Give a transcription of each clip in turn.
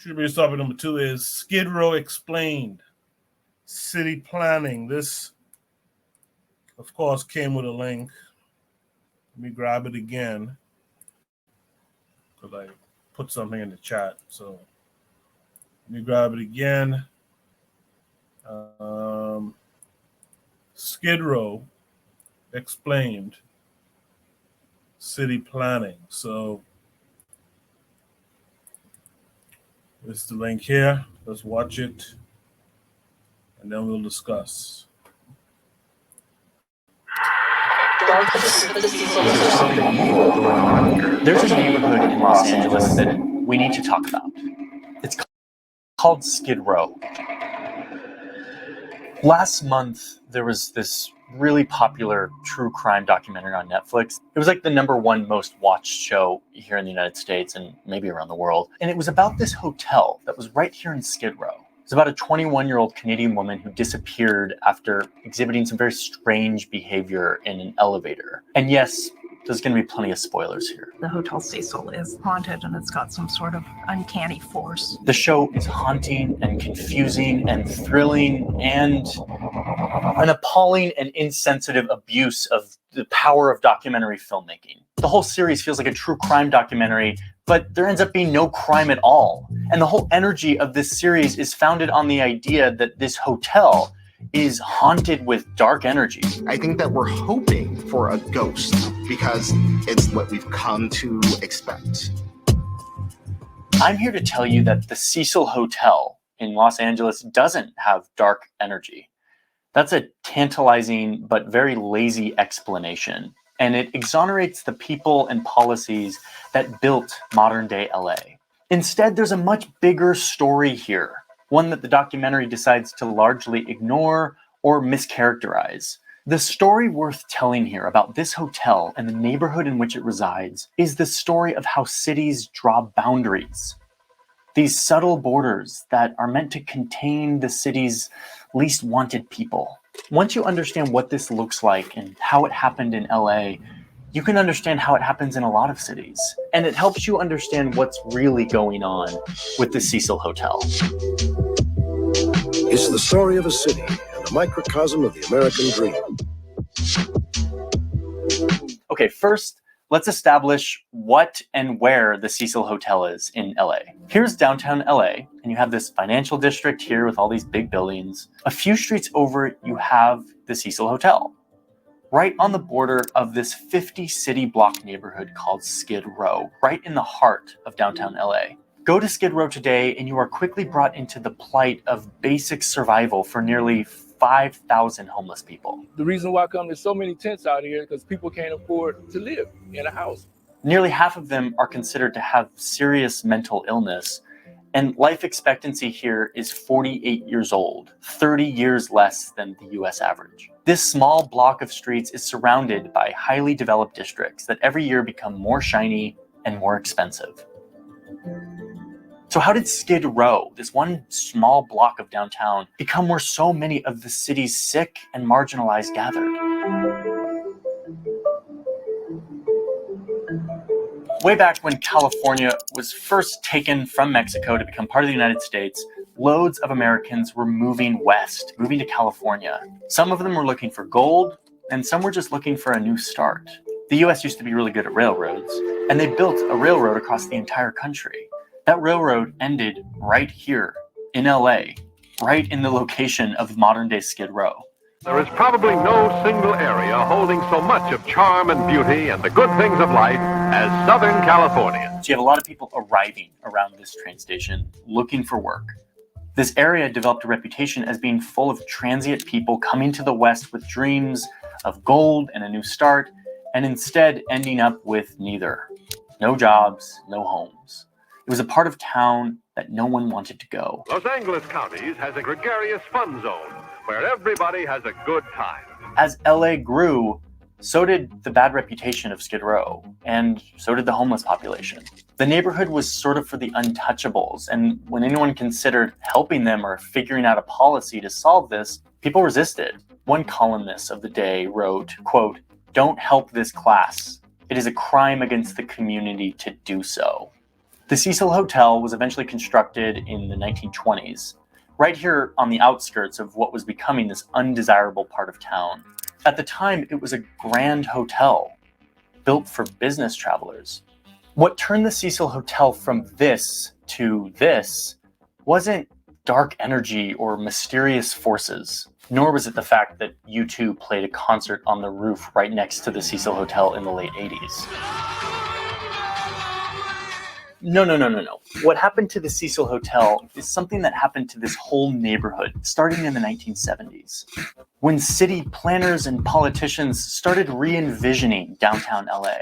Should be topic number 2 is Skid Row Explained, City Planning. This, of course, came with a link. Let me grab it again because I put something in the chat. So let me grab it again. Skid Row Explained, City Planning. So this is the link here. Let's watch it, and then we'll discuss. There's a neighborhood in Los Angeles that we need to talk about. It's called Skid Row. Last month, there was this really popular true crime documentary on Netflix. It was like the #1 most watched show here in the United States and maybe around the world. And it was about this hotel that was right here in Skid Row. It's about a 21-year-old Canadian woman who disappeared after exhibiting some very strange behavior in an elevator. And yes, there's going to be plenty of spoilers here. The Hotel Cecil is haunted and it's got some sort of uncanny force. The show is haunting and confusing and thrilling and an appalling and insensitive abuse of the power of documentary filmmaking. The whole series feels like a true crime documentary, but there ends up being no crime at all. And the whole energy of this series is founded on the idea that this hotel is haunted with dark energy. I think that we're hoping for a ghost because it's what we've come to expect. I'm here to tell you that the Cecil Hotel in Los Angeles doesn't have dark energy. That's a tantalizing but very lazy explanation, and it exonerates the people and policies that built modern-day LA. Instead, there's a much bigger story here, one that the documentary decides to largely ignore or mischaracterize. The story worth telling here about this hotel and the neighborhood in which it resides is the story of how cities draw boundaries. These subtle borders that are meant to contain the city's least wanted people. Once you understand what this looks like and how it happened in LA, you can understand how it happens in a lot of cities. And it helps you understand what's really going on with the Cecil Hotel. It's the story of a city and a microcosm of the American dream. Okay, first, let's establish what and where the Cecil Hotel is in LA. Here's downtown LA, and you have this financial district here with all these big buildings. A few streets over, you have the Cecil Hotel, right on the border of this 50-city block neighborhood called Skid Row, right in the heart of downtown LA. Go to Skid Row today, and you are quickly brought into the plight of basic survival for nearly 5,000 homeless people. The reason why there's so many tents out here is because people can't afford to live in a house. Nearly half of them are considered to have serious mental illness, and life expectancy here is 48 years old, 30 years less than the US average. This small block of streets is surrounded by highly developed districts that every year become more shiny and more expensive. So how did Skid Row, this one small block of downtown, become where so many of the city's sick and marginalized gathered? Way back when California was first taken from Mexico to become part of the United States, loads of Americans were moving west, moving to California. Some of them were looking for gold, and some were just looking for a new start. The US used to be really good at railroads, and they built a railroad across the entire country. That railroad ended right here in LA, right in the location of modern-day Skid Row. There is probably no single area holding so much of charm and beauty and the good things of life as Southern California. So you have a lot of people arriving around this train station looking for work. This area developed a reputation as being full of transient people coming to the West with dreams of gold and a new start, and instead ending up with neither. No jobs, no homes. It was a part of town that no one wanted to go. Los Angeles County has a gregarious fun zone where everybody has a good time. As LA grew, so did the bad reputation of Skid Row, and so did the homeless population. The neighborhood was sort of for the untouchables, and when anyone considered helping them or figuring out a policy to solve this, people resisted. One columnist of the day wrote, quote, "Don't help this class. It is a crime against the community to do so." The Cecil Hotel was eventually constructed in the 1920s, right here on the outskirts of what was becoming this undesirable part of town. At the time, it was a grand hotel built for business travelers. What turned the Cecil Hotel from this to this wasn't dark energy or mysterious forces, nor was it the fact that U2 played a concert on the roof right next to the Cecil Hotel in the late 80s. No. What happened to the Cecil Hotel is something that happened to this whole neighborhood starting in the 1970s, when city planners and politicians started re-envisioning downtown LA,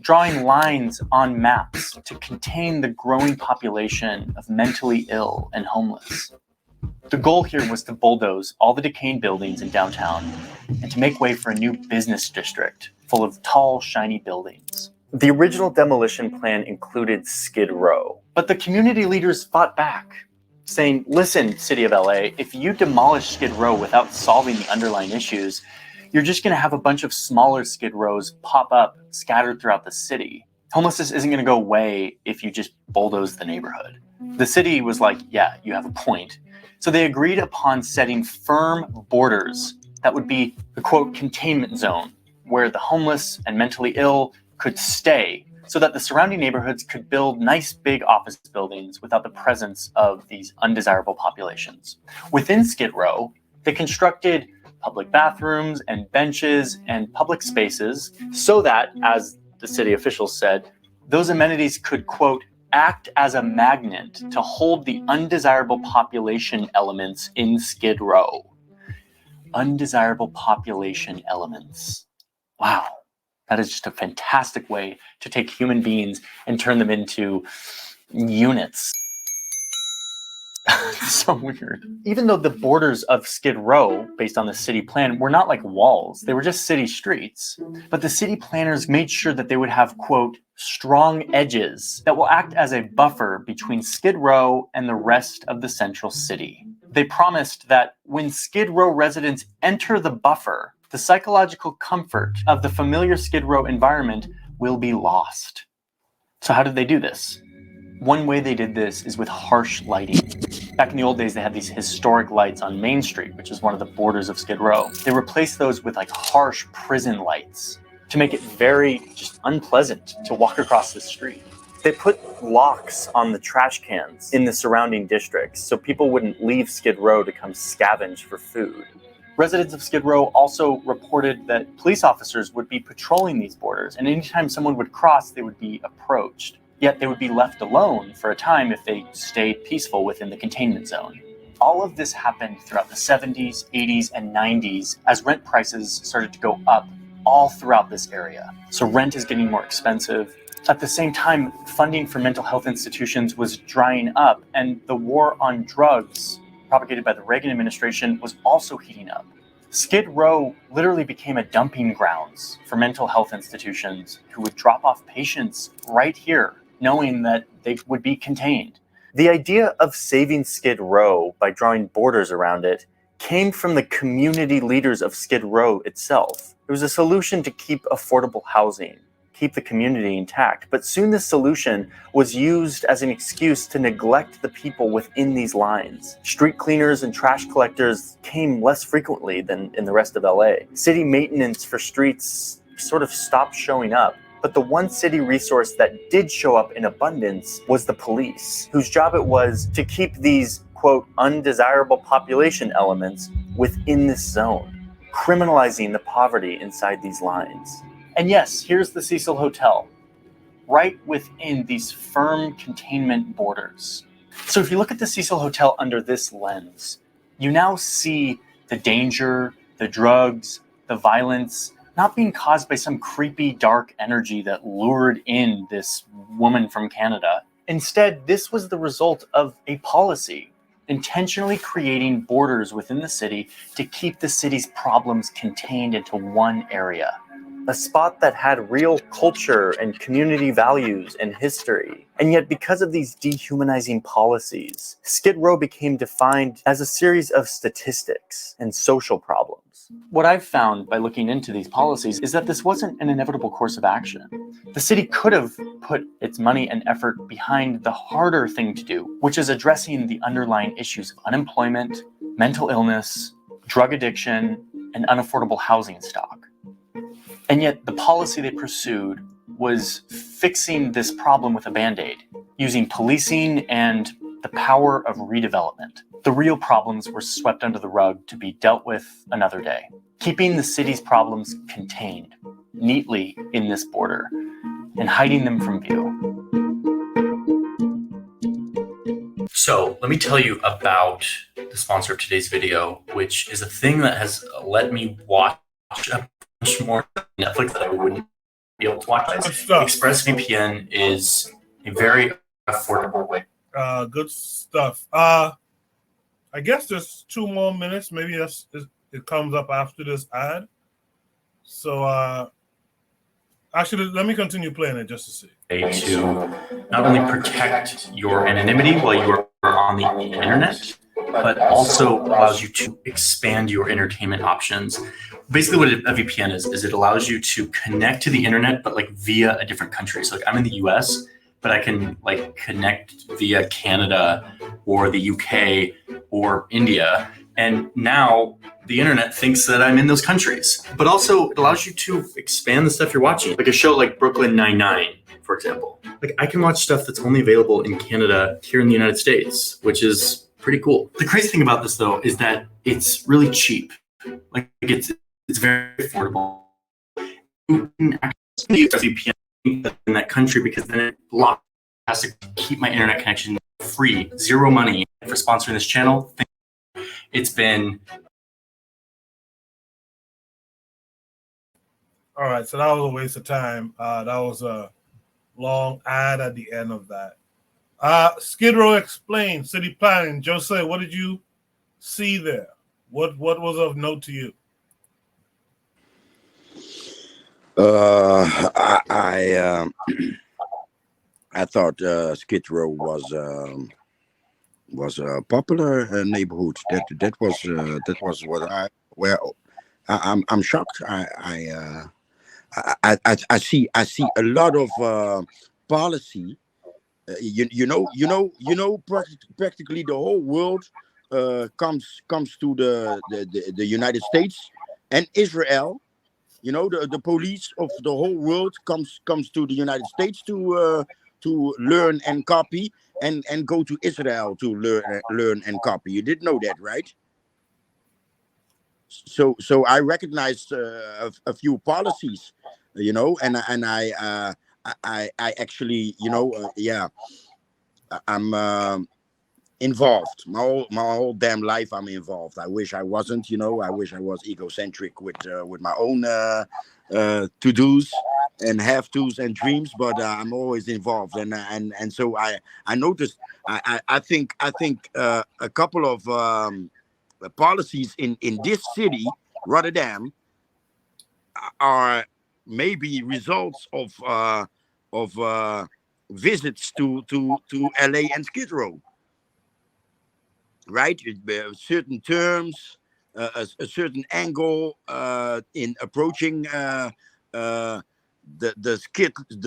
drawing lines on maps to contain the growing population of mentally ill and homeless. The goal here was to bulldoze all the decaying buildings in downtown and to make way for a new business district full of tall, shiny buildings. The original demolition plan included Skid Row, but the community leaders fought back, saying, listen, City of LA, if you demolish Skid Row without solving the underlying issues, you're just going to have a bunch of smaller Skid Rows pop up scattered throughout the city. Homelessness isn't going to go away if you just bulldoze the neighborhood. The city was like, yeah, you have a point. So they agreed upon setting firm borders that would be the quote containment zone, where the homeless and mentally ill could stay so that the surrounding neighborhoods could build nice big office buildings without the presence of these undesirable populations. Within Skid Row, they constructed public bathrooms and benches and public spaces so that, as the city officials said, those amenities could, quote, act as a magnet to hold the undesirable population elements in Skid Row. Undesirable population elements. Wow. That is just a fantastic way to take human beings and turn them into units. So weird. Even though the borders of Skid Row, based on the city plan, were not like walls, they were just city streets. But the city planners made sure that they would have, quote, strong edges that will act as a buffer between Skid Row and the rest of the central city. They promised that when Skid Row residents enter the buffer, the psychological comfort of the familiar Skid Row environment will be lost. So how did they do this? One way they did this is with harsh lighting. Back in the old days, they had these historic lights on Main Street, which is one of the borders of Skid Row. They replaced those with like harsh prison lights to make it very just unpleasant to walk across the street. They put locks on the trash cans in the surrounding districts so people wouldn't leave Skid Row to come scavenge for food. Residents of Skid Row also reported that police officers would be patrolling these borders, and anytime someone would cross, they would be approached. Yet they would be left alone for a time if they stayed peaceful within the containment zone. All of this happened throughout the 70s, 80s, and 90s as rent prices started to go up all throughout this area. So rent is getting more expensive. At the same time, funding for mental health institutions was drying up, and the war on drugs propagated by the Reagan administration was also heating up. Skid Row literally became a dumping grounds for mental health institutions who would drop off patients right here, knowing that they would be contained. The idea of saving Skid Row by drawing borders around it came from the community leaders of Skid Row itself. It was a solution to keep affordable housing, keep the community intact, but soon this solution was used as an excuse to neglect the people within these lines. Street cleaners and trash collectors came less frequently than in the rest of LA. City maintenance for streets sort of stopped showing up. But the one city resource that did show up in abundance was the police, whose job it was to keep these, quote, undesirable population elements within this zone, criminalizing the poverty inside these lines. And yes, here's the Cecil Hotel, right within these firm containment borders. So if you look at the Cecil Hotel under this lens, you now see the danger, the drugs, the violence, not being caused by some creepy dark energy that lured in this woman from Canada. Instead, this was the result of a policy, intentionally creating borders within the city to keep the city's problems contained into one area. A spot that had real culture and community values and history. And yet, because of these dehumanizing policies, Skid Row became defined as a series of statistics and social problems. What I've found by looking into these policies is that this wasn't an inevitable course of action. The city could have put its money and effort behind the harder thing to do, which is addressing the underlying issues of unemployment, mental illness, drug addiction, and unaffordable housing stock. And yet the policy they pursued was fixing this problem with a Band-Aid, using policing and the power of redevelopment. The real problems were swept under the rug to be dealt with another day, keeping the city's problems contained neatly in this border and hiding them from view. So let me tell you about the sponsor of today's video, which is a thing that has let me watch a bunch more Netflix that I wouldn't be able to watch. ExpressVPN is a very affordable way. Good stuff. I guess there's 2 more minutes. Maybe it comes up after this ad. So actually, let me continue playing it just to see. To not only protect your anonymity while you are on the internet, but also allows you to expand your entertainment options. Basically what a VPN is it allows you to connect to the internet, but like via a different country. So like I'm in the US, but I can like connect via Canada or the UK or India. And now the internet thinks that I'm in those countries, but also it allows you to expand the stuff you're watching. Like a show like Brooklyn Nine-Nine, for example. Like I can watch stuff that's only available in Canada here in the United States, which is pretty cool. The crazy thing about this though is that it's really cheap. Like it's very affordable. You can actually use a VPN in that country because then it has to keep my internet connection free, zero money for sponsoring this channel. It's been. All right, so that was a waste of time. That was a long ad at the end of that. Skid Row Explained, city planning. Jose, what did you see there? What was of note to you? I thought Skid Row was a popular neighborhood. That was what I'm shocked. I see a lot of policy. You know, practically the whole world comes to the United States and Israel. You know, the police of the whole world comes to the United States to learn and copy, and go to Israel to learn and copy. You did know that, right? So I recognized a few policies, you know, and I actually, you know, I'm involved. My whole damn life I'm involved. I wish I wasn't, you know. I wish I was egocentric with my own to-dos and have-tos and dreams, but I'm always involved, and so I noticed. I think a couple of policies in this city, Rotterdam, are maybe results of visits to LA and Skid Row. Right, certain terms, a certain angle in approaching the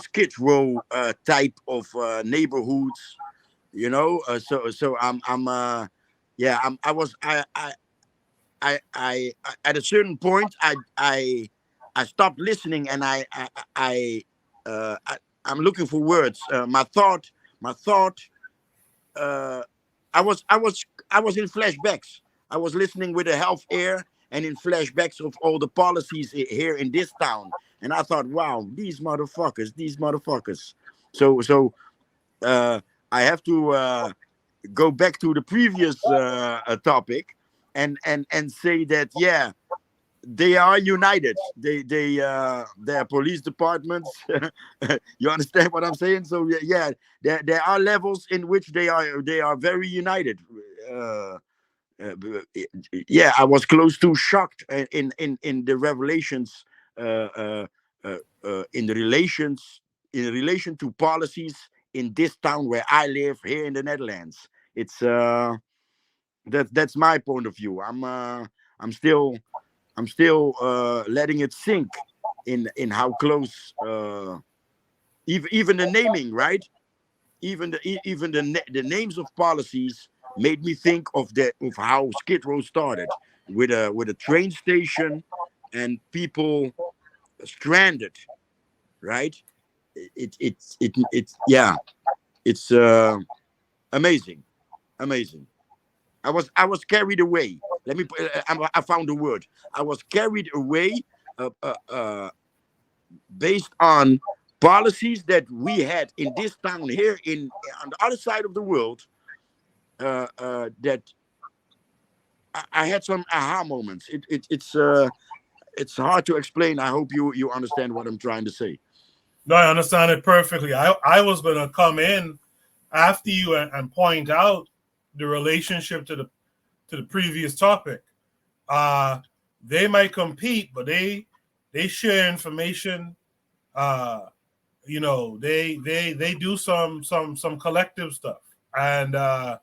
Skid Row type of neighborhoods, you know. So I at a certain point I stopped listening, and I'm looking for words. My thought. I was in flashbacks. I was listening with a half ear and in flashbacks of all the policies here in this town. And I thought, wow, these motherfuckers. So I have to go back to the previous topic and say that, yeah, they are united. Their police departments. You understand what I'm saying? So yeah, there are levels in which they are very united. Yeah, I was close to shocked in the revelations in relation to policies in this town where I live here in the Netherlands. It's that's my point of view. I'm still letting it sink in how close even the naming, right? Even the names of policies made me think of how Skid Row started with a train station and people stranded, right? It's yeah, it's amazing, amazing. I was carried away. Let me I found the word. I was carried away uh, uh, uh, based on policies that we had in this town here on the other side of the world, that I had some aha moments. It's hard to explain. I hope you understand what I'm trying to say. No, I understand it perfectly. I was going to come in after you and point out the relationship to the previous topic. They might compete, but they share information. They do some collective stuff, and I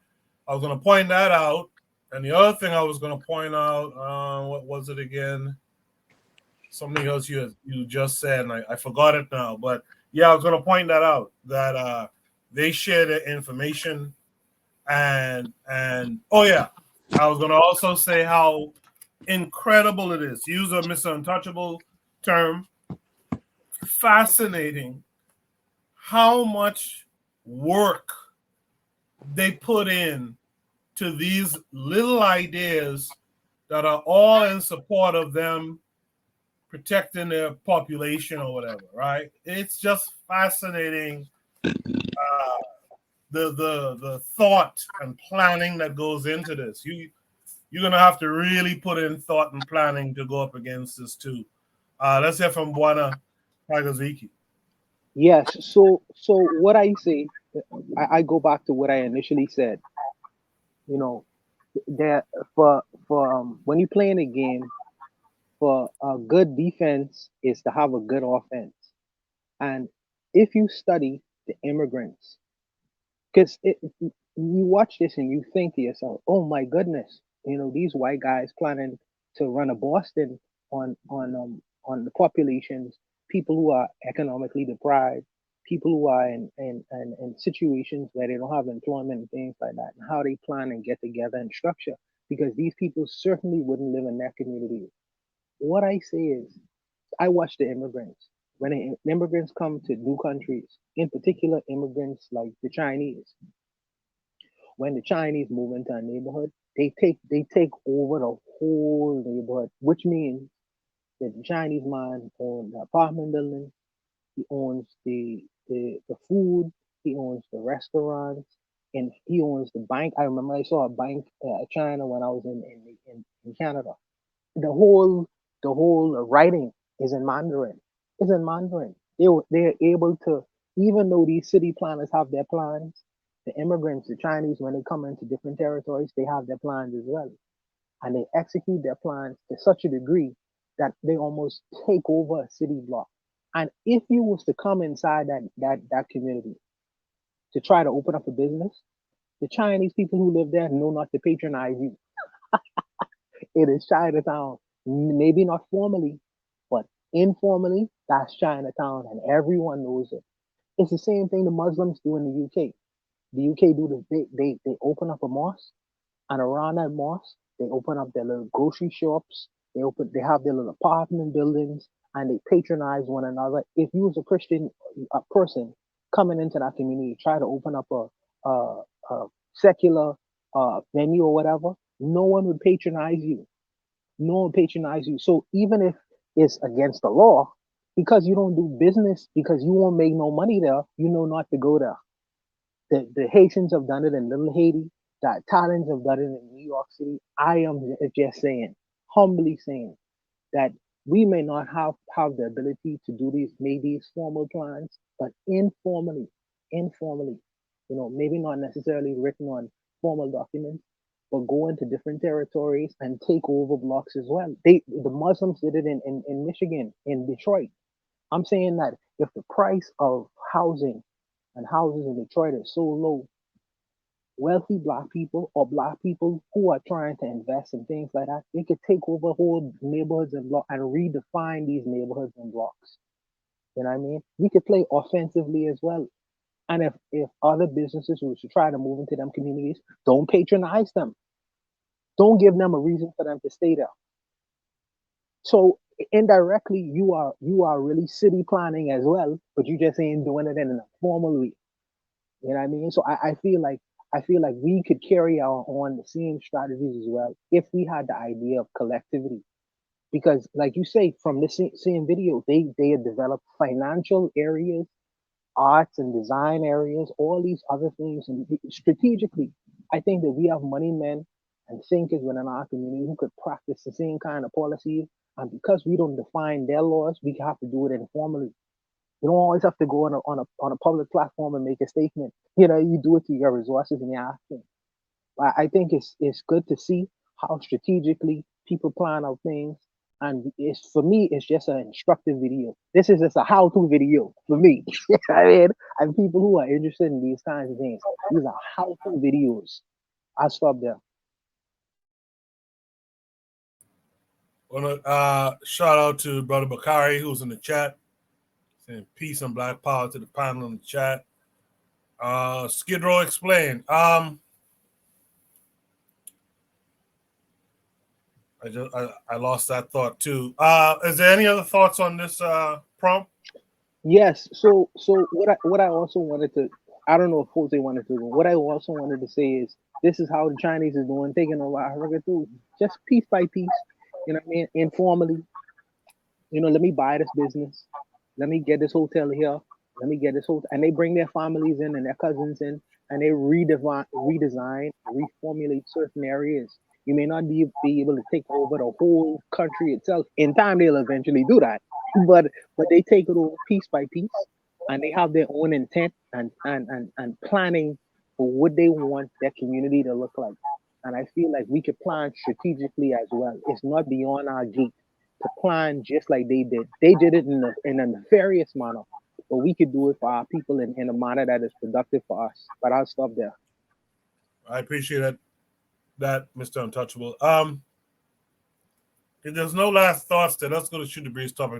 was going to point that out. And the other thing I was going to point out, what was it again? Something else you just said, and I forgot it now. But yeah, I was going to point that out, that they share the information, and oh yeah, I was going to also say how incredible it is. Use a Mr. Untouchable term. Fascinating how much work they put in to these little ideas that are all in support of them protecting their population or whatever, right? It's just fascinating, the thought and planning that goes into this. You're gonna have to really put in thought and planning to go up against this too. Let's hear from Buana Pagaziki. Yes. So what I say, I go back to what I initially said. You know, that for when you playing a game, for a good defense is to have a good offense. And if you study the immigrants, because you watch this and you think to yourself, "Oh my goodness, these white guys planning to run a Boston on the populations, people who are economically deprived, people who are in situations where they don't have employment and things like that, and how they plan and get together and structure, because these people certainly wouldn't live in that community." What I say is, I watch the immigrants. When immigrants come to new countries, in particular immigrants like the Chinese, when the Chinese move into a neighborhood, they take over the whole neighborhood, which means that the Chinese man owns the apartment building, he owns the food, he owns the restaurants, and he owns the bank. I remember I saw a bank China when I was in Canada. The whole writing is in Mandarin. It's in Mandarin. They're able to, even though these city planners have their plans, the immigrants, the Chinese, when they come into different territories, they have their plans as well, and they execute their plans to such a degree that they almost take over a city block. And if you was to come inside that community to try to open up a business, the Chinese people who live there know not to patronize you. It is Chinatown. Maybe not formally, but informally, that's Chinatown, and everyone knows it. It's the same thing the Muslims do in the UK. The UK do they open up a mosque, and around that mosque, they open up their little grocery shops. They have their little apartment buildings, and they patronize one another. If you was a Christian person coming into that community, try to open up a secular venue or whatever, no one would patronize you. No one patronize you. So even if it's against the law, because you don't do business, because you won't make no money there, you know not to go there. The Haitians have done it in Little Haiti. The Italians have done it in New York City. I am just saying, humbly saying, that we may not have the ability to do make these formal plans, but informally, maybe not necessarily written on formal documents, but go into different territories and take over blocks as well. The Muslims did it in Michigan, in Detroit. I'm saying that if the price of housing and houses in Detroit is so low, wealthy black people or black people who are trying to invest in things like that, they could take over whole neighborhoods and block and redefine these neighborhoods and blocks. You know what I mean? We could play offensively as well. And if other businesses who should try to move into them communities, don't patronize them. Don't give them a reason for them to stay there. So indirectly, you are really city planning as well, but you just ain't doing it in a formal way. You know what I mean? So I feel like we could carry on the same strategies as well if we had the idea of collectivity. Because, like you say, from this same video, they had developed financial areas, arts and design areas, all these other things, and strategically, I think that we have money men and thinkers within our community who could practice the same kind of policies. And because we don't define their laws, we have to do it informally. You don't always have to go on a public platform and make a statement. You know, you do it through your resources and your action. I think it's good to see how strategically people plan out things. And it's, for me, it's just an instructive video. This is just a how-to video for me. I mean, and people who are interested in these kinds of things, these are how-to videos. I'll stop there. Want to shout out to Brother Bakari, who's in the chat, saying peace and black power to the panel in the chat. Skid Row explain. I lost that thought too. Is there any other thoughts on this prompt? Yes. So what I also wanted to, I don't know if Jose wanted to go. What I also wanted to say is this is how the Chinese is doing, taking over Africa too, just piece by piece. You know what I mean? Informally. You know, let me buy this business. Let me get this hotel here. Let me get this hotel, and they bring their families in and their cousins in, and they redesign, reformulate certain areas. You may not be able to take over the whole country itself. In time, they'll eventually do that, but they take it over piece by piece, and they have their own intent and planning for what they want their community to look like. And I feel like we could plan strategically as well. It's not beyond our gate to plan just like they did. They did it in a nefarious manner, but we could do it for our people in a manner that is productive for us. But I'll stop there. I appreciate that, Mr. Untouchable. If there's no last thoughts, then let's go to Shoot the Breeze topic